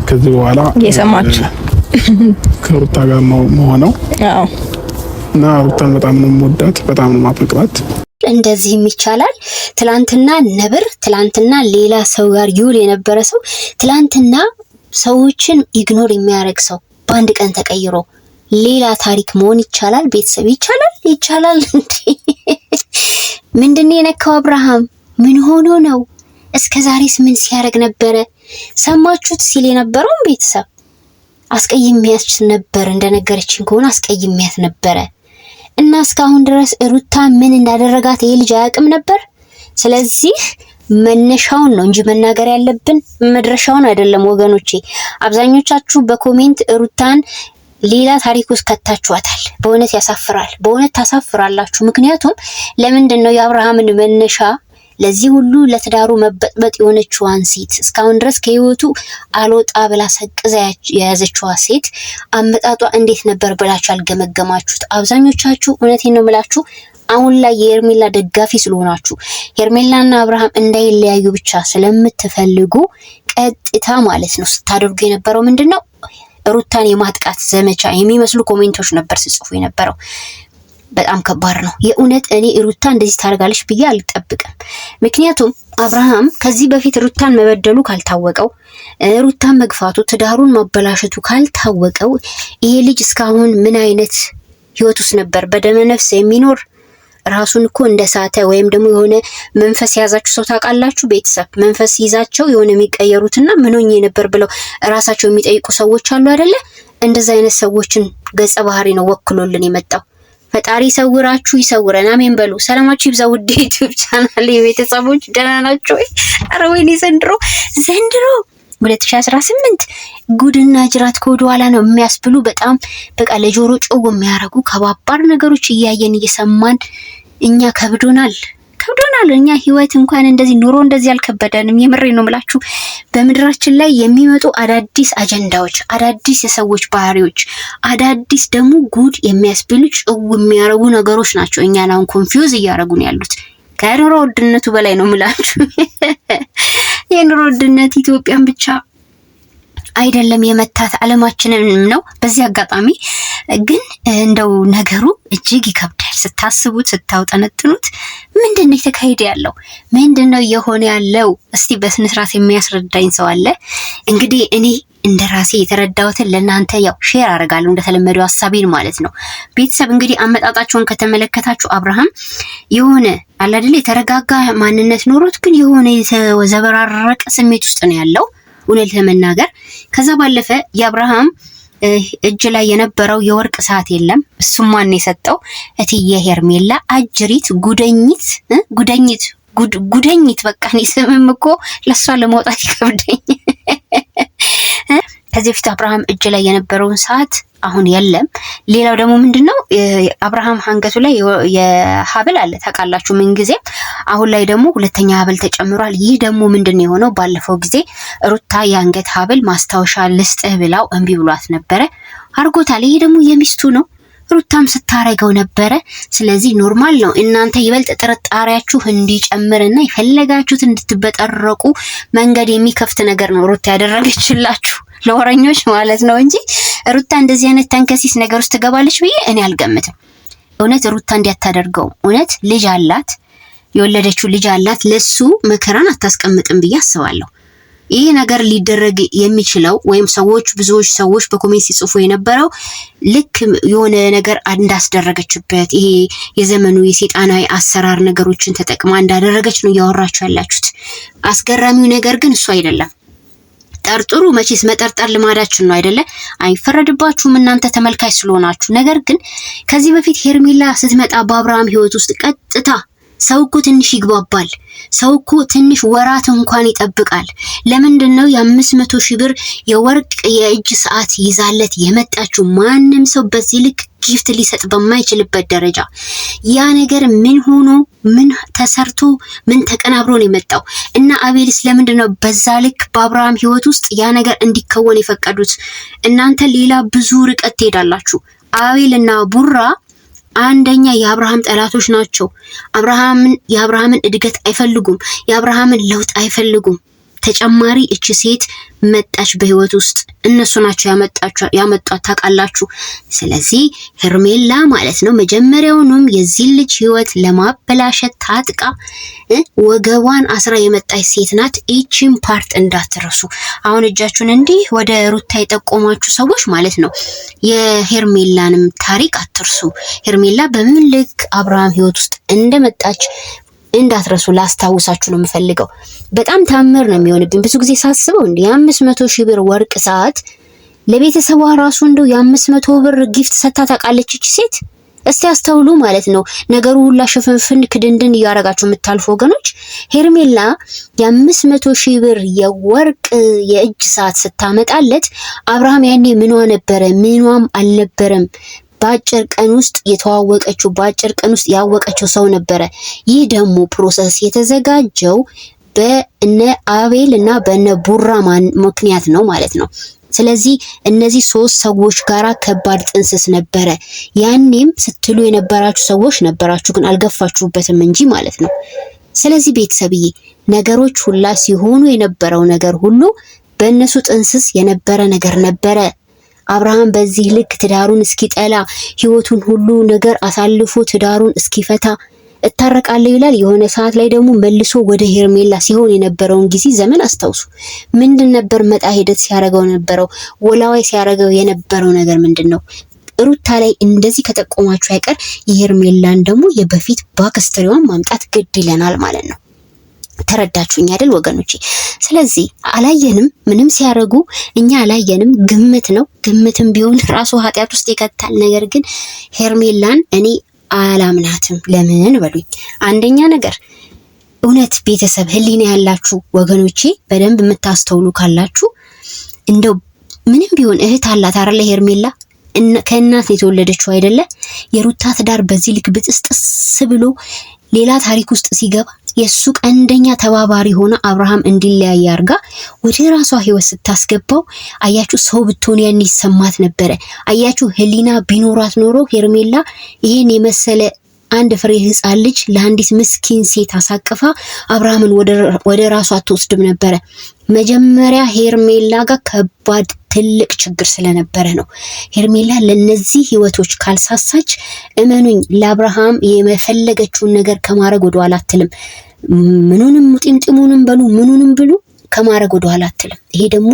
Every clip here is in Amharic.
ከዚህ በኋላ የሰማችሁ ከሩታ ጋር ነው መሆነው። አዎ እና ሩታን በጣም ነው የምወዳት፣ በጣም ነው የማፈቅራት። እንደዚህም ይቻላል። ትላንትና ነብር፣ ትላንትና ሌላ ሰው ጋር ይውል የነበረ ሰው፣ ትላንትና ሰዎችን ኢግኖር የሚያደርግ ሰው በአንድ ቀን ተቀይሮ ሌላ ታሪክ መሆን ይቻላል። ቤተሰብ ይቻላል፣ ይቻላል። ምንድነው የነካው አብርሃም? ምን ሆኖ ነው? እስከ ዛሬስ ምን ሲያደርግ ነበረ? ሰማችሁት ሲል የነበረውን ቤተሰብ አስቀይሜያት ነበር፣ እንደነገረችኝ ከሆነ አስቀይሜያት ነበረ እና እስካሁን ድረስ ሩታ ምን እንዳደረጋት ይሄ ልጅ አያውቅም ነበር። ስለዚህ መነሻውን ነው እንጂ መናገር ያለብን መድረሻውን አይደለም ወገኖቼ። አብዛኞቻችሁ በኮሜንት ሩታን ሌላ ታሪክ ውስጥ ከታችኋታል። በእውነት ያሳፍራል፣ በእውነት ታሳፍራላችሁ። ምክንያቱም ለምንድን ነው የአብርሃምን መነሻ ለዚህ ሁሉ ለትዳሩ መበጥበጥ የሆነችዋን ሴት እስካሁን ድረስ ከህይወቱ አልወጣ ብላ ሰቅዛ የያዘችዋ ሴት አመጣጧ እንዴት ነበር ብላችሁ አልገመገማችሁት? አብዛኞቻችሁ እውነቴን ነው የምላችሁ አሁን ላይ የሄርሜላ ደጋፊ ስለሆናችሁ ሄርሜላና አብርሃም እንዳይለያዩ ብቻ ስለምትፈልጉ ቀጥታ ማለት ነው ስታደርጉ የነበረው ምንድነው ሩታን የማጥቃት ዘመቻ የሚመስሉ ኮሜንቶች ነበር ሲጽፉ የነበረው። በጣም ከባድ ነው የእውነት። እኔ ሩታ እንደዚህ ታደርጋለች ብዬ አልጠብቅም። ምክንያቱም አብርሃም ከዚህ በፊት ሩታን መበደሉ ካልታወቀው፣ ሩታን መግፋቱ፣ ትዳሩን ማበላሸቱ ካልታወቀው ይሄ ልጅ እስካሁን ምን አይነት ህይወት ውስጥ ነበር? በደመ ነፍስ የሚኖር ራሱን እኮ እንደሳተ ወይም ደግሞ የሆነ መንፈስ ያዛችሁ ሰው ታውቃላችሁ? ቤተሰብ መንፈስ ይዛቸው የሆነ የሚቀየሩትና ምን ሆኜ ነበር ብለው ራሳቸው የሚጠይቁ ሰዎች አሉ አይደለ? እንደዛ አይነት ሰዎችን ገጸ ባህሪ ነው ወክሎልን የመጣው። ፈጣሪ ሰውራችሁ ይሰውረን፣ አሜን በሉ። ሰላማችሁ ይብዛ ውድ ዩቲዩብ ቻናል የቤተሰቦች፣ ደህና ናችሁ ወይ? ኧረ ወይኔ ዘንድሮ 2018 ጉድና ጅራት ከወደ ኋላ ነው የሚያስብሉ በጣም በቃ ለጆሮ ጮው የሚያረጉ ከባባር ነገሮች እያየን እየሰማን እኛ ከብዶናል። እኛ ህይወት እንኳን እንደዚህ ኑሮ እንደዚህ አልከበደንም። የምሬ ነው የምላችሁ። በምድራችን ላይ የሚመጡ አዳዲስ አጀንዳዎች፣ አዳዲስ የሰዎች ባህሪዎች፣ አዳዲስ ደግሞ ጉድ የሚያስብሉ ጭው የሚያረጉ ነገሮች ናቸው እኛን አሁን ኮንፊውዝ እያረጉን ያሉት። ከኑሮ ውድነቱ በላይ ነው የምላችሁ። የኑሮ ውድነት ኢትዮጵያን ብቻ አይደለም የመታት ዓለማችንንም ነው። በዚህ አጋጣሚ ግን እንደው ነገሩ እጅግ ይከብዳል ስታስቡት፣ ስታውጠነጥኑት። ምንድነው የተካሄደ ያለው? ምንድነው እየሆነ ያለው? እስቲ በስነ ስርዓት የሚያስረዳኝ ሰው አለ? እንግዲህ እኔ እንደራሴ የተረዳሁትን ለእናንተ ያው ሼር አደርጋለሁ እንደተለመደው ሐሳቤን ማለት ነው። ቤተሰብ እንግዲህ አመጣጣቸውን ከተመለከታችሁ አብርሃም የሆነ አለ አይደል የተረጋጋ ማንነት ኖሮት ግን የሆነ የተዘበራረቀ ስሜት ውስጥ ነው ያለው እውነት ለመናገር። ከዛ ባለፈ የአብርሃም እጅ ላይ የነበረው የወርቅ ሰዓት የለም። እሱም ማን የሰጠው? እትዬ ሄርሜላ አጅሪት ጉደኝት በቃ እኔ ስምም እኮ ለሷ ለማውጣት ይከብደኝ። ከዚህ በፊት አብርሃም እጅ ላይ የነበረውን ሰዓት አሁን የለም። ሌላው ደግሞ ምንድነው አብርሃም አንገቱ ላይ የሀብል አለ ታውቃላችሁ ምን ጊዜም። አሁን ላይ ደግሞ ሁለተኛ ሀብል ተጨምሯል። ይህ ደግሞ ምንድነው የሆነው? ባለፈው ጊዜ ሩታ የአንገት ሀብል ማስታወሻ ልስጥህ ብላው እምቢ ብሏት ነበረ፣ አርጎታል። ይሄ ደግሞ የሚስቱ ነው፣ ሩታም ስታረገው ነበረ። ስለዚህ ኖርማል ነው። እናንተ ይበልጥ ጥርጣሬያችሁ እንዲጨምርና የፈለጋችሁት እንድትበጠረቁ መንገድ የሚከፍት ነገር ነው ሩታ ያደረገችላችሁ ለወረኞች ማለት ነው እንጂ ሩታ እንደዚህ አይነት ተንከሲስ ነገር ውስጥ ትገባለች ብዬ እኔ አልገምትም። እውነት ሩታ እንዲያታደርገው እውነት ልጅ አላት፣ የወለደችው ልጅ አላት። ለሱ መከራን አታስቀምጥም ብዬ አስባለሁ። ይሄ ነገር ሊደረግ የሚችለው ወይም ብዙዎች ሰዎች በኮሜንት ሲጽፉ የነበረው ልክ የሆነ ነገር እንዳስደረገችበት ይሄ የዘመኑ የሰይጣናዊ አሰራር ነገሮችን ተጠቅማ እንዳደረገች ነው እያወራችሁ ያላችሁት። አስገራሚው ነገር ግን እሱ አይደለም። ጠርጥሩ፣ መቼስ መጠርጠር ልማዳችን ነው አይደለ? አይፈረድባችሁም እናንተ ተመልካች ስለሆናችሁ። ነገር ግን ከዚህ በፊት ሄርሜላ ስትመጣ በአብርሃም ህይወት ውስጥ ቀጥታ ሰው እኮ ትንሽ ይግባባል። ሰው እኮ ትንሽ ወራት እንኳን ይጠብቃል። ለምንድነው የ500,000 ብር የወርቅ የእጅ ሰዓት ይዛለት የመጣችው? ማንም ሰው በዚህ ልክ ጊፍት ሊሰጥ በማይችልበት ደረጃ ያ ነገር ምን ሆኖ ምን ተሰርቶ ምን ተቀናብሮ ነው የመጣው? እና አቤልስ ለምንድነው በዛ ልክ በአብርሃም ህይወት ውስጥ ያ ነገር እንዲከወን የፈቀዱት? እናንተ ሌላ ብዙ ርቀት ትሄዳላችሁ። አቤልና ቡራ አንደኛ የአብርሃም ጠላቶች ናቸው። የአብርሃምን እድገት አይፈልጉም። የአብርሃምን ለውጥ አይፈልጉም። ተጨማሪ እቺ ሴት መጣች በህይወት ውስጥ እነሱ ናቸው ያመጧት ታውቃላችሁ። ስለዚህ ሄርሜላ ማለት ነው መጀመሪያውንም የዚህ ልጅ ህይወት ለማበላሸት ታጥቃ ወገቧን አስራ የመጣች ሴት ናት። እቺን ፓርት እንዳትረሱ። አሁን እጃችሁን እንዲህ ወደ ሩታ የጠቆማችሁ ሰዎች ማለት ነው የሄርሜላንም ታሪክ አትርሱ። ሄርሜላ በምን ልክ አብርሃም ህይወት ውስጥ እንደመጣች እንዳትረሱ ላስታውሳችሁ ነው የምፈልገው። በጣም ታምር ነው የሚሆንብኝ ብዙ ጊዜ ሳስበው እንዴ የ500,000 ብር ወርቅ ሰዓት ለቤተሰቧ ራሱ እንደው የ500 ብር ጊፍት ሰጥታ ታውቃለች እቺ ሴት? እስቲ አስተውሉ ማለት ነው። ነገሩ ሁላ ሽፍንፍን ክድንድን እያረጋችሁ የምታልፉ ወገኖች ሄርሜላ የ500,000 ብር የወርቅ የእጅ ሰዓት ስታመጣለት አብርሃም ያኔ ምኗ ነበረ? ምኗም አልነበረም። በአጭር ቀን ውስጥ የተዋወቀችው በአጭር ቀን ውስጥ ያወቀችው ሰው ነበረ። ይህ ደግሞ ፕሮሰስ የተዘጋጀው በእነ አቤል እና በእነ ቡራ ምክንያት ነው ማለት ነው። ስለዚህ እነዚህ 3 ሰዎች ጋራ ከባድ ጥንስስ ነበረ። ያኔም ስትሉ የነበራችሁ ሰዎች ነበራችሁ፣ ግን አልገፋችሁበትም እንጂ ማለት ነው። ስለዚህ ቤተሰብዬ ነገሮች ሁላ ሲሆኑ የነበረው ነገር ሁሉ በእነሱ ጥንስስ የነበረ ነገር ነበረ። አብርሃም በዚህ ልክ ትዳሩን እስኪጠላ ህይወቱን ሁሉ ነገር አሳልፎ ትዳሩን እስኪፈታ እታረቃለሁ ይላል። የሆነ ሰዓት ላይ ደግሞ መልሶ ወደ ሄርሜላ ሲሆን የነበረውን ጊዜ ዘመን አስታውሱ። ምንድን ነበር መጣ ሄደት ሲያረገው ነበረው? ወላዋይ ሲያረገው የነበረው ነገር ምንድነው? ሩታ ላይ እንደዚህ ከጠቆማችሁ አይቀር የሄርሜላን ደግሞ የበፊት ባክስትሪዋን ማምጣት ግድ ይለናል ማለት ነው። ተረዳችሁኝ አይደል ወገኖቼ? ስለዚህ አላየንም፣ ምንም ሲያረጉ እኛ አላየንም። ግምት ነው። ግምትም ቢሆን ራሱ ኃጢያት ውስጥ ይከታል። ነገር ግን ሄርሜላን እኔ አላምናትም። ለምን በሉኝ። አንደኛ ነገር እውነት ቤተሰብ ህሊና ያላችሁ ወገኖቼ በደንብ የምታስተውሉ ካላችሁ እንደው ምንም ቢሆን እህት አላት አይደለ ሄርሜላ ከእናት የተወለደችው አይደለ? የሩታ ትዳር በዚህ ልክ ብጥስጥስ ብሎ ሌላ ታሪክ ውስጥ ሲገባ የሱ ቀንደኛ ተባባሪ ሆነ አብርሃም እንዲለያይ አርጋ ወደ ራሷ ህይወት ስታስገባው አያችሁ። ሰው ብትሆን ያን ይሰማት ነበረ። አያችሁ ህሊና ቢኖራት ኖሮ ሄርሜላ ይሄን የመሰለ አንድ ፍሬ ህፃን ልጅ ለአንዲት ምስኪን ሴት አሳቅፋ አብርሃምን ወደ ራሷ አትወስድም ነበረ። መጀመሪያ ሄርሜላ ጋር ከባድ ትልቅ ችግር ስለነበረ ነው። ሄርሜላ ለነዚህ ህይወቶች ካልሳሳች እመኑኝ ለአብርሃም የመፈለገችውን ነገር ከማድረግ ወደ ኋላ አትልም። ምኑንም ጢምጢሙንም በሉ ምኑንም ብሉ ከማድረግ ወደ ኋላ አትልም። ይሄ ደግሞ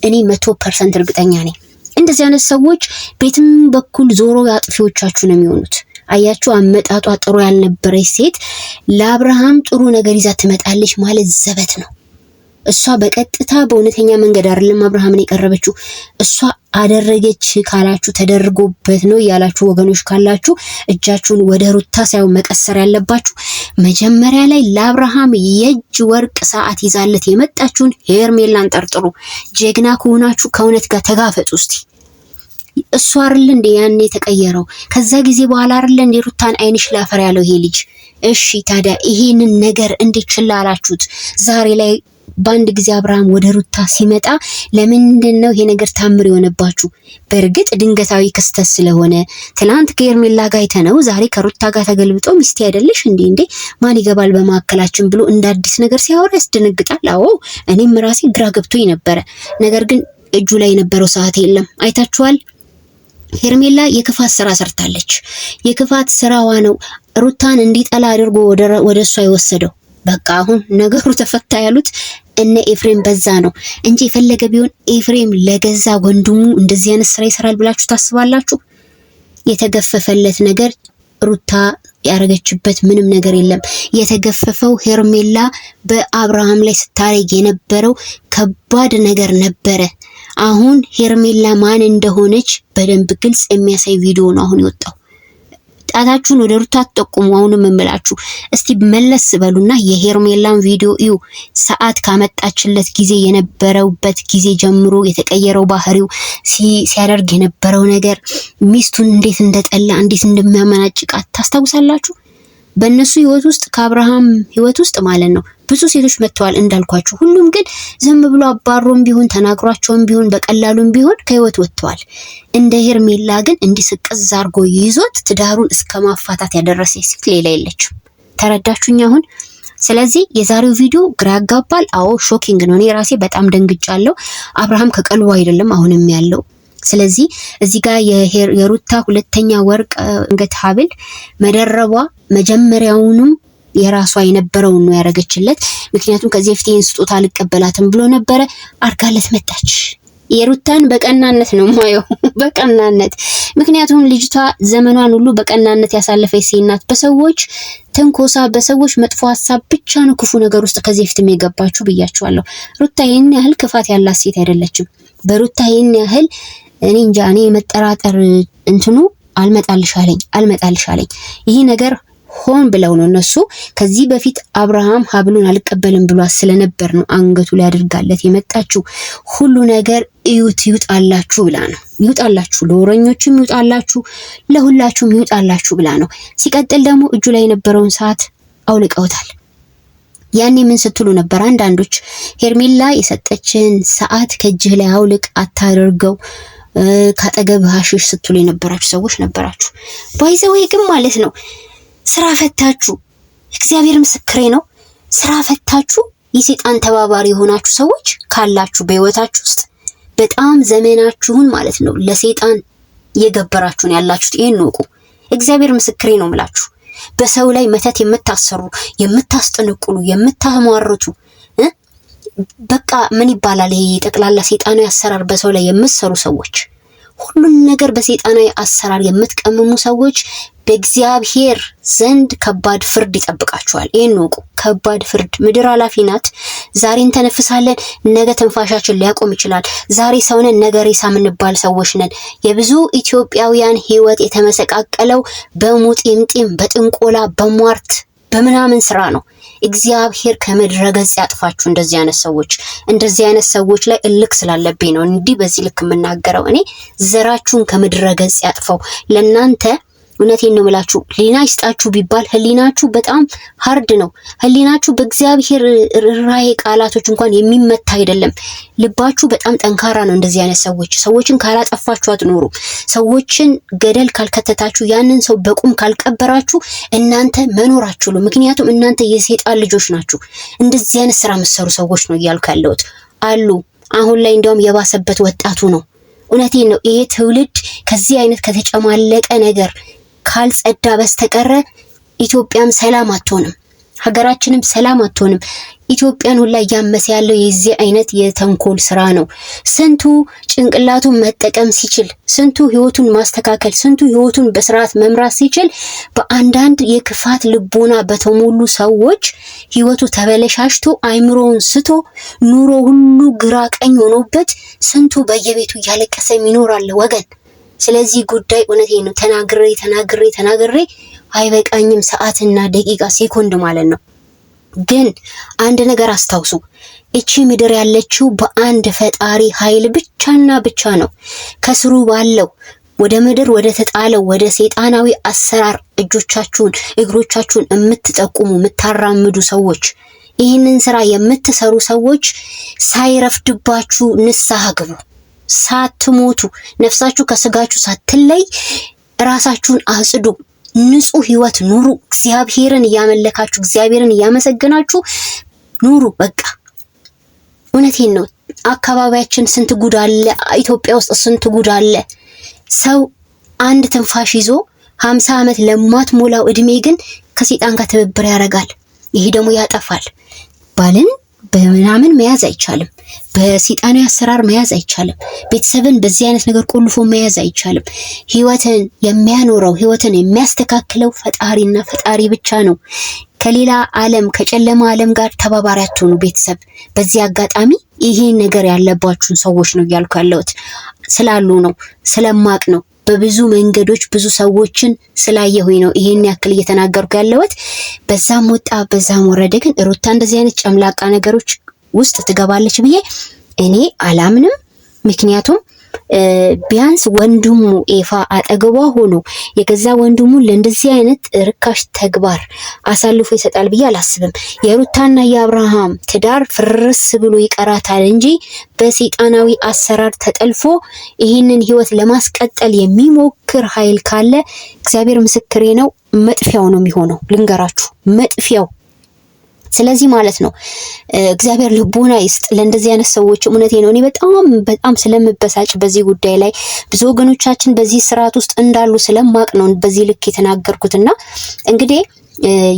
እኔ 100% እርግጠኛ ነኝ። እንደዚህ አይነት ሰዎች ቤትም በኩል ዞሮ አጥፊዎቻችሁ ነው የሚሆኑት። አያችሁ አመጣጧ ጥሩ ያልነበረች ሴት ለአብርሃም ጥሩ ነገር ይዛ ትመጣለች ማለት ዘበት ነው። እሷ በቀጥታ በእውነተኛ መንገድ አይደለም አብርሃምን የቀረበችው። እሷ አደረገች ካላችሁ ተደርጎበት ነው ያላችሁ ወገኖች ካላችሁ እጃችሁን ወደ ሩታ ሳይሆን መቀሰር ያለባችሁ መጀመሪያ ላይ ለአብርሃም የእጅ ወርቅ ሰዓት ይዛለት የመጣችሁን ሄርሜላን ጠርጥሩ። ጀግና ከሆናችሁ ከእውነት ጋር ተጋፈጡ እስቲ። እሱ አይደል እንዴ ያኔ የተቀየረው? ከዛ ጊዜ በኋላ አይደል እንዴ ሩታን አይንሽ ላፈር ያለው ይሄ ልጅ? እሺ ታዲያ ይሄንን ነገር እንዴት ችላ አላችሁት? ዛሬ ላይ በአንድ ጊዜ አብርሃም ወደ ሩታ ሲመጣ ለምንድን ነው ይሄ ነገር ታምር የሆነባችሁ? በእርግጥ ድንገታዊ ክስተት ስለሆነ ትላንት ከሄርሜላ ጋር አይተነው ዛሬ ከሩታ ጋር ተገልብጦ ሚስቴ አይደለሽ እንዴ ማን ይገባል በማከላችን ብሎ እንደ አዲስ ነገር ሲያወራ ያስደነግጣል። አዎ እኔም ራሴ ግራ ገብቶኝ ነበረ። ነገር ግን እጁ ላይ የነበረው ሰዓት የለም። አይታችኋል። ሄርሜላ የክፋት ስራ ሰርታለች። የክፋት ስራዋ ነው ሩታን እንዲጠላ አድርጎ ወደ እሷ የወሰደው። በቃ አሁን ነገሩ ተፈታ ያሉት እነ ኤፍሬም በዛ ነው እንጂ የፈለገ ቢሆን ኤፍሬም ለገዛ ወንድሙ እንደዚህ አይነት ስራ ይሰራል ብላችሁ ታስባላችሁ? የተገፈፈለት ነገር ሩታ ያረገችበት ምንም ነገር የለም። የተገፈፈው ሄርሜላ በአብርሃም ላይ ስታረግ የነበረው ከባድ ነገር ነበረ። አሁን ሄርሜላ ማን እንደሆነች በደንብ ግልጽ የሚያሳይ ቪዲዮ ነው አሁን የወጣው። ጣታችሁን ወደ ሩታ ተጠቁሙ። አሁንም እምላችሁ እስቲ መለስ በሉና የሄርሜላን ቪዲዮ እዩ። ሰዓት ካመጣችለት ጊዜ የነበረውበት ጊዜ ጀምሮ የተቀየረው ባህሪው ሲያደርግ የነበረው ነገር ሚስቱን እንዴት እንደጠላ እንዴት እንደሚያመናጭቃት ታስታውሳላችሁ? በእነሱ ህይወት ውስጥ ከአብርሃም ህይወት ውስጥ ማለት ነው ብዙ ሴቶች መጥተዋል እንዳልኳችሁ። ሁሉም ግን ዝም ብሎ አባሮም ቢሆን ተናግሯቸውም ቢሆን በቀላሉም ቢሆን ከህይወት ወጥተዋል። እንደ ሄርሜላ ግን እንዲስቅዝ አርጎ ይዞት ትዳሩን እስከ ማፋታት ያደረሰ ሴት ሌላ የለችም። ተረዳችሁኝ? አሁን ስለዚህ የዛሬው ቪዲዮ ግራ ያጋባል። አዎ ሾኪንግ ነው። እኔ ራሴ በጣም ደንግጫለሁ። አብርሃም ከቀልቡ አይደለም አሁንም ያለው። ስለዚህ እዚህ ጋር የሩታ ሁለተኛ ወርቅ አንገት ሐብል መደረቧ መጀመሪያውንም የራሷ የነበረውን ነው ያረገችለት። ምክንያቱም ከዚህ በፊት ይሄን ስጦታ አልቀበላትም ብሎ ነበረ፣ አርጋለት መጣች። የሩታን በቀናነት ነው ማየው፣ በቀናነት። ምክንያቱም ልጅቷ ዘመኗን ሁሉ በቀናነት ያሳለፈች ሴት ናት። በሰዎች ትንኮሳ፣ በሰዎች መጥፎ ሀሳብ ብቻ ነው ክፉ ነገር ውስጥ ከዚህ በፊት የገባችሁ ብያችኋለሁ። ሩታ ይሄን ያህል ክፋት ያላት ሴት አይደለችም። በሩታ ይሄን ያህል እኔ እንጃ፣ እኔ መጠራጠር እንትኑ አልመጣልሻለኝ። ይሄ ነገር ሆን ብለው ነው እነሱ። ከዚህ በፊት አብርሃም ሐብሉን አልቀበልም ብሏት ስለነበር ነው አንገቱ ላይ አድርጋለት የመጣችው። ሁሉ ነገር ይውጣላችሁ ብላ ነው። ይውጣላችሁ፣ ለወረኞቹም ይውጣላችሁ፣ ለሁላችሁም ይውጣላችሁ ብላ ነው። ሲቀጥል ደግሞ እጁ ላይ የነበረውን ሰዓት አውልቀውታል። ያኔ ምን ስትሉ ነበር አንዳንዶች? ሄርሜላ የሰጠችን ሰዓት ከእጅህ ላይ አውልቅ፣ አታደርገው፣ ካጠገብህ አሽሽ ስትሉ የነበራችሁ ሰዎች ነበራችሁ። ባይዘው ግን ማለት ነው ስራ ፈታችሁ፣ እግዚአብሔር ምስክሬ ነው፣ ስራ ፈታችሁ የሰይጣን ተባባሪ የሆናችሁ ሰዎች ካላችሁ በህይወታችሁ ውስጥ በጣም ዘመናችሁን ማለት ነው ለሰይጣን የገበራችሁን ያላችሁት ይሄን ነው። እግዚአብሔር ምስክሬ ነው ምላችሁ። በሰው ላይ መተት የምታሰሩ፣ የምታስጠነቁሉ፣ የምታሟርቱ በቃ ምን ይባላል ይሄ ጠቅላላ ሰይጣናዊ አሰራር በሰው ላይ የምትሰሩ ሰዎች፣ ሁሉን ነገር በሰይጣናዊ አሰራር የምትቀምሙ ሰዎች በእግዚአብሔር ዘንድ ከባድ ፍርድ ይጠብቃችኋል። ይሄን ነው ከባድ ፍርድ። ምድር ኃላፊ ናት። ዛሬ እንተነፍሳለን፣ ነገ ተንፋሻችን ሊያቆም ይችላል። ዛሬ ሰውነን፣ ነገ ሬሳ የምንባል ሰዎች ነን። የብዙ ኢትዮጵያውያን ህይወት የተመሰቃቀለው በሙጢምጢም፣ በጥንቆላ፣ በሟርት፣ በምናምን ስራ ነው። እግዚአብሔር ከምድረ ገጽ ያጥፋችሁ። እንደዚህ አይነት ሰዎች ላይ እልክ ስላለብኝ ነው እንዲህ በዚህ ልክ የምናገረው። እኔ ዘራችሁን ከምድረ ገጽ ያጥፈው። ለናንተ እውነቴን ነው የምላችሁ፣ ህሊና ይስጣችሁ ቢባል ህሊናችሁ በጣም ሃርድ ነው። ህሊናችሁ በእግዚአብሔር ራይ ቃላቶች እንኳን የሚመታ አይደለም። ልባችሁ በጣም ጠንካራ ነው። እንደዚህ አይነት ሰዎችን ካላጠፋችሁ አትኖሩ። ሰዎችን ገደል ካልከተታችሁ፣ ያንን ሰው በቁም ካልቀበራችሁ እናንተ መኖር አትችሉም። ምክንያቱም እናንተ የሰይጣን ልጆች ናችሁ። እንደዚህ አይነት ስራ የምትሰሩ ሰዎች ነው እያልኩ ያለሁት አሉ። አሁን ላይ እንደውም የባሰበት ወጣቱ ነው። እውነቴን ነው። ይሄ ትውልድ ከዚህ አይነት ከተጨማለቀ ነገር ካልጸዳ በስተቀረ ኢትዮጵያም ሰላም አትሆንም፣ ሀገራችንም ሰላም አትሆንም። ኢትዮጵያን ሁላ እያመሰ ያለው የዚህ አይነት የተንኮል ስራ ነው። ስንቱ ጭንቅላቱን መጠቀም ሲችል፣ ስንቱ ህይወቱን ማስተካከል፣ ስንቱ ህይወቱን በስርዓት መምራት ሲችል፣ በአንዳንድ የክፋት ልቦና በተሞሉ ሰዎች ህይወቱ ተበለሻሽቶ አይምሮውን ስቶ ኑሮ ሁሉ ግራ ቀኝ ሆኖበት ስንቱ በየቤቱ እያለቀሰ ይኖራል ወገን። ስለዚህ ጉዳይ እውነቴን ነው ተናግሬ አይበቃኝም፣ ሰዓትና ደቂቃ ሴኮንድ ማለት ነው። ግን አንድ ነገር አስታውሱ፣ እቺ ምድር ያለችው በአንድ ፈጣሪ ኃይል ብቻና ብቻ ነው። ከስሩ ባለው ወደ ምድር ወደ ተጣለው ወደ ሰይጣናዊ አሰራር እጆቻችሁን እግሮቻችሁን የምትጠቁሙ የምታራምዱ ሰዎች፣ ይህንን ስራ የምትሰሩ ሰዎች ሳይረፍድባችሁ ንስሐ ግቡ። ሳትሞቱ ነፍሳችሁ ከስጋችሁ ሳትለይ ራሳችሁን አጽዱ። ንጹህ ህይወት ኑሩ። እግዚአብሔርን እያመለካችሁ እግዚአብሔርን እያመሰገናችሁ ኑሩ። በቃ እውነቴን ነው። አካባቢያችን ስንት ጉድ አለ። ኢትዮጵያ ውስጥ ስንት ጉድ አለ። ሰው አንድ ትንፋሽ ይዞ 50 ዓመት ለማትሞላው እድሜ ግን ከሰይጣን ጋር ትብብር ያደርጋል። ይሄ ደግሞ ያጠፋል። ባልን በምናምን መያዝ አይቻልም። በሰይጣናዊ አሰራር መያዝ አይቻልም። ቤተሰብን በዚህ አይነት ነገር ቆልፎ መያዝ አይቻልም። ህይወትን የሚያኖረው ህይወትን የሚያስተካክለው ፈጣሪና ፈጣሪ ብቻ ነው። ከሌላ ዓለም ከጨለማ ዓለም ጋር ተባባሪ አትሆኑ ቤተሰብ። በዚህ አጋጣሚ ይሄ ነገር ያለባችሁን ሰዎች ነው እያልኩ ያለሁት። ስላሉ ነው፣ ስለማቅ ነው። በብዙ መንገዶች ብዙ ሰዎችን ስላየሁኝ ነው ይሄን ያክል እየተናገርኩ ያለሁት። በዛም ወጣ በዛም ወረደ ግን ሩታ እንደዚህ አይነት ጨምላቃ ነገሮች ውስጥ ትገባለች ብዬ እኔ አላምንም። ምክንያቱም ቢያንስ ወንድሙ ኤፋ አጠገቧ ሆኖ የገዛ ወንድሙን ለእንደዚህ አይነት ርካሽ ተግባር አሳልፎ ይሰጣል ብዬ አላስብም። የሩታና የአብርሃም ትዳር ፍርስ ብሎ ይቀራታል እንጂ በሰይጣናዊ አሰራር ተጠልፎ ይህንን ህይወት ለማስቀጠል የሚሞክር ኃይል ካለ እግዚአብሔር ምስክሬ ነው፣ መጥፊያው ነው የሚሆነው። ልንገራችሁ፣ መጥፊያው ስለዚህ ማለት ነው እግዚአብሔር ልቦና ይስጥ ለእንደዚህ አይነት ሰዎች። እውነቴ ነው። እኔ በጣም ስለምበሳጭ በዚህ ጉዳይ ላይ ብዙ ወገኖቻችን በዚህ ስርዓት ውስጥ እንዳሉ ስለማቅ ነው በዚህ ልክ የተናገርኩትና እንግዲህ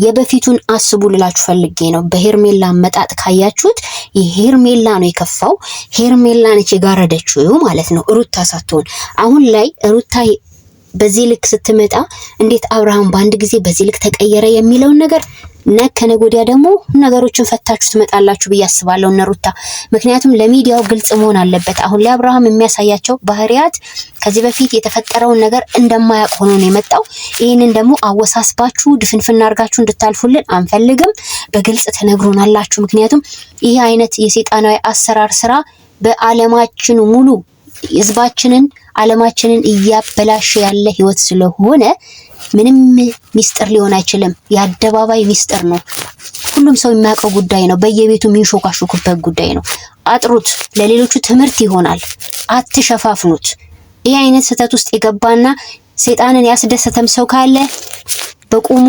የበፊቱን አስቡ ልላችሁ ፈልጌ ነው። በሄርሜላ መጣጥ ካያችሁት የሄርሜላ ነው የከፋው። ሄርሜላ ነች የጋረደችው ማለት ነው ሩታ ሳትሆን። አሁን ላይ ሩታ በዚህ ልክ ስትመጣ እንዴት አብርሃም በአንድ ጊዜ በዚህ ልክ ተቀየረ የሚለውን ነገር ከነገ ወዲያ ደግሞ ነገሮችን ፈታችሁ ትመጣላችሁ ብዬ አስባለሁ እነ ሩታ። ምክንያቱም ለሚዲያው ግልጽ መሆን አለበት። አሁን ላይ አብርሃም የሚያሳያቸው ባህሪያት ከዚህ በፊት የተፈጠረውን ነገር እንደማያውቅ ሆኖ ነው የመጣው። ይህንን ደግሞ አወሳስባችሁ ድፍንፍና አድርጋችሁ እንድታልፉልን አንፈልግም። በግልጽ ተነግሮናላችሁ። ምክንያቱም ይህ አይነት የሰይጣናዊ አሰራር ስራ በዓለማችን ሙሉ ህዝባችንን ዓለማችንን እያበላሸ ያለ ህይወት ስለሆነ ምንም ሚስጥር ሊሆን አይችልም። የአደባባይ ሚስጥር ነው። ሁሉም ሰው የሚያውቀው ጉዳይ ነው። በየቤቱ የሚንሾካሾኩበት ጉዳይ ነው። አጥሩት፣ ለሌሎቹ ትምህርት ይሆናል። አትሸፋፍኑት። ይህ አይነት ስህተት ውስጥ የገባና ሰይጣንን ያስደሰተም ሰው ካለ በቁሙ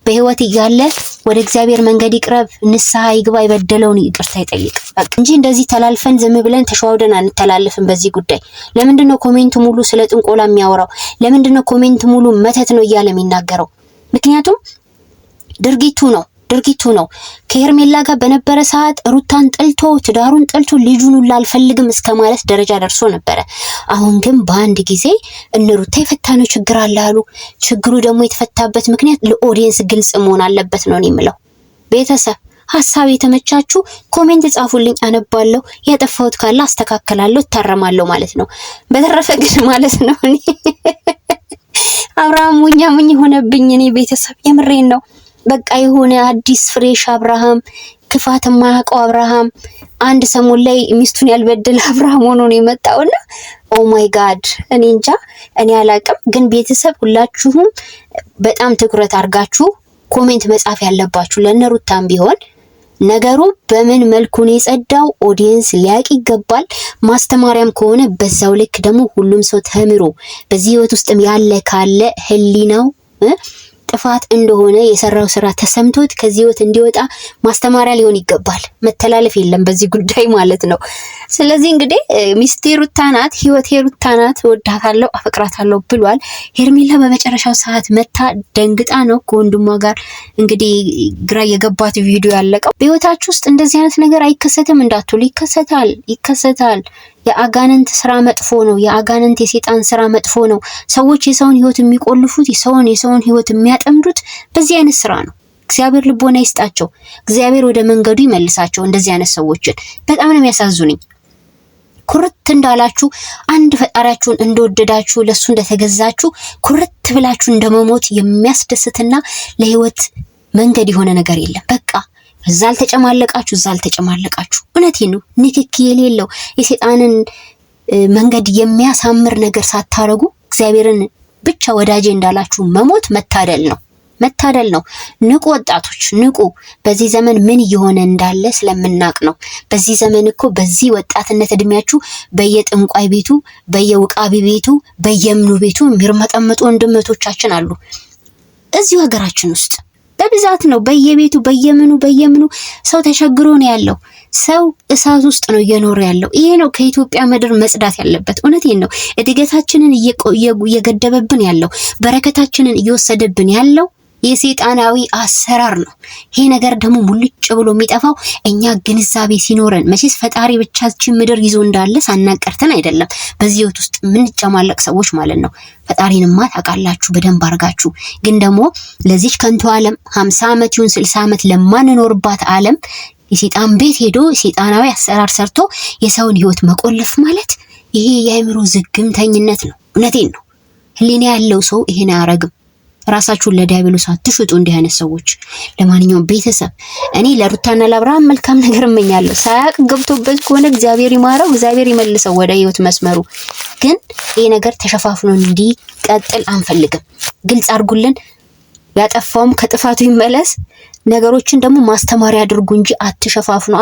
በህይወት እያለ ወደ እግዚአብሔር መንገድ ይቅረብ፣ ንስሐ ይግባ፣ የበደለውን ይቅርታ ይጠይቅ በቃ እንጂ እንደዚህ ተላልፈን ዝም ብለን ተሸዋውደን አንተላለፍም። በዚህ ጉዳይ ለምንድነው ኮሜንት ሙሉ ስለ ጥንቆላ የሚያወራው? ለምንድነው ኮሜንት ሙሉ መተት ነው እያለ የሚናገረው? ምክንያቱም ድርጊቱ ነው። ከሄርሜላ ጋር በነበረ ሰዓት ሩታን ጥልቶ ትዳሩን ጥልቶ ልጁን ሁሉ አልፈልግም እስከ ማለት ደረጃ ደርሶ ነበረ። አሁን ግን በአንድ ጊዜ ሩታ የፈታነው ችግር አለ አሉ። ችግሩ ደግሞ የተፈታበት ምክንያት ለኦዲየንስ ግልጽ መሆን አለበት ነው የሚለው። ቤተሰብ ሀሳብ የተመቻችሁ ኮሜንት ጻፉልኝ፣ አነባለሁ። ያጠፋሁት ካለ አስተካከላለሁ፣ እታረማለሁ ማለት ነው። በተረፈ ግን ማለት ነው እኔ አብርሃም ሙኝ ሆነብኝ። እኔ ቤተሰብ የምሬን ነው። በቃ የሆነ አዲስ ፍሬሽ አብርሃም፣ ክፋት የማያውቀው አብርሃም፣ አንድ ሰሞን ላይ ሚስቱን ያልበደለ አብርሃም ሆኖ ነው የመጣውና ኦ ማይ ጋድ እኔ እንጃ፣ እኔ አላቅም። ግን ቤተሰብ ሁላችሁም በጣም ትኩረት አድርጋችሁ ኮሜንት መጻፍ ያለባችሁ ለነሩታም ቢሆን ነገሩ በምን መልኩ ነው የጸዳው ኦዲየንስ ሊያቅ ይገባል። ማስተማሪያም ከሆነ በዛው ልክ ደግሞ ሁሉም ሰው ተምሮ በዚህ ህይወት ውስጥም ያለ ካለ ህሊናው ጥፋት እንደሆነ የሰራው ስራ ተሰምቶት ከዚህ ህይወት እንዲወጣ ማስተማሪያ ሊሆን ይገባል። መተላለፍ የለም በዚህ ጉዳይ ማለት ነው። ስለዚህ እንግዲህ ሚስቴ ሩታ ናት፣ ህይወቴ ሩታ ናት፣ ወዳታለሁ፣ አፈቅራታለሁ ብሏል። ሄርሜላ በመጨረሻው ሰዓት መታ ደንግጣ ነው ከወንድሟ ጋር እንግዲህ ግራ የገባት ቪዲዮ ያለቀው። በህይወታችሁ ውስጥ እንደዚህ አይነት ነገር አይከሰትም እንዳትሉ፣ ይከሰታል። የአጋንንት ስራ መጥፎ ነው። የአጋንንት የሰይጣን ስራ መጥፎ ነው። ሰዎች የሰውን ህይወት የሚቆልፉት የሰውን ህይወት የሚያጠምዱት በዚህ አይነት ስራ ነው። እግዚአብሔር ልቦና ይስጣቸው። እግዚአብሔር ወደ መንገዱ ይመልሳቸው። እንደዚህ አይነት ሰዎችን በጣም ነው የሚያሳዝኑኝ። ኩርት እንዳላችሁ አንድ ፈጣሪያችሁን እንደወደዳችሁ ለሱ እንደተገዛችሁ ኩርት ብላችሁ እንደመሞት የሚያስደስትና ለህይወት መንገድ የሆነ ነገር የለም። በቃ እዛ አልተጨማለቃችሁ። እውነቴን ነው። ንክኪ የሌለው የሰይጣንን መንገድ የሚያሳምር ነገር ሳታረጉ እግዚአብሔርን ብቻ ወዳጄ እንዳላችሁ መሞት መታደል ነው። ንቁ ወጣቶች ንቁ። በዚህ ዘመን ምን እየሆነ እንዳለ ስለምናቅ ነው። በዚህ ዘመን እኮ በዚህ ወጣትነት እድሜያችሁ በየጥንቋይ ቤቱ፣ በየውቃቢ ቤቱ፣ በየምኑ ቤቱ የሚርመጠመጡ ወንድመቶቻችን አሉ እዚሁ ሀገራችን ውስጥ በብዛት ነው። በየቤቱ በየምኑ ሰው ተቸግሮ ነው ያለው። ሰው እሳት ውስጥ ነው እየኖረ ያለው። ይሄ ነው ከኢትዮጵያ ምድር መጽዳት ያለበት። እውነቴን ነው። እድገታችንን እየገደበብን ያለው፣ በረከታችንን እየወሰደብን ያለው የሰይጣናዊ አሰራር ነው። ይሄ ነገር ደግሞ ሙልጭ ብሎ የሚጠፋው እኛ ግንዛቤ ሲኖረን፣ መቼስ ፈጣሪ ብቻችን ምድር ይዞ እንዳለ ሳናቀርተን አይደለም። በዚህ ህይወት ውስጥ የምንጨማለቅ ሰዎች ማለት ነው። ፈጣሪንማ ታውቃላችሁ በደንብ አድርጋችሁ። ግን ደግሞ ለዚች ከንቱ ዓለም 50 ዓመት ይሁን 60 ዓመት ለማንኖርባት ዓለም የሰይጣን ቤት ሄዶ ሰይጣናዊ አሰራር ሰርቶ የሰውን ህይወት መቆለፍ ማለት ይሄ የአእምሮ ዝግምተኝነት ነው። እውነቴን ነው። ህሊና ያለው ሰው ይሄን አያረግም። ራሳችሁን ለዲያብሎስ አትሽጡ እንዲህ አይነት ሰዎች። ለማንኛውም ቤተሰብ እኔ ለሩታና ለአብርሃም መልካም ነገር እመኛለሁ። ሳያቅ ገብቶበት ከሆነ እግዚአብሔር ይማረው፣ እግዚአብሔር ይመልሰው ወደ ህይወት መስመሩ። ግን ይሄ ነገር ተሸፋፍኖ እንዲቀጥል አንፈልግም። ግልጽ አድርጉልን። ያጠፋውም ከጥፋቱ ይመለስ። ነገሮችን ደግሞ ማስተማሪያ አድርጉ እንጂ አትሸፋፍኑ።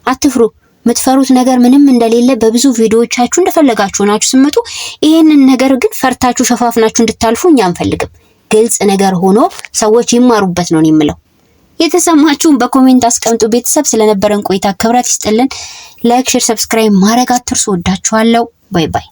አትፍሩ። የምትፈሩት ነገር ምንም እንደሌለ በብዙ ቪዲዮዎቻችሁ እንደፈለጋችሁ ናችሁ ስመጡ። ይሄንን ነገር ግን ፈርታችሁ ሸፋፍናችሁ እንድታልፉ እኛ አንፈልግም። ግልጽ ነገር ሆኖ ሰዎች ይማሩበት ነው የምለው። የተሰማችሁን በኮሜንት አስቀምጡ። ቤተሰብ ስለነበረን ቆይታ ክብረት ይስጥልን። ላይክ፣ ሼር፣ ሰብስክራይብ ማድረግ አትርሱ። ወዳችኋለሁ። ባይ ባይ።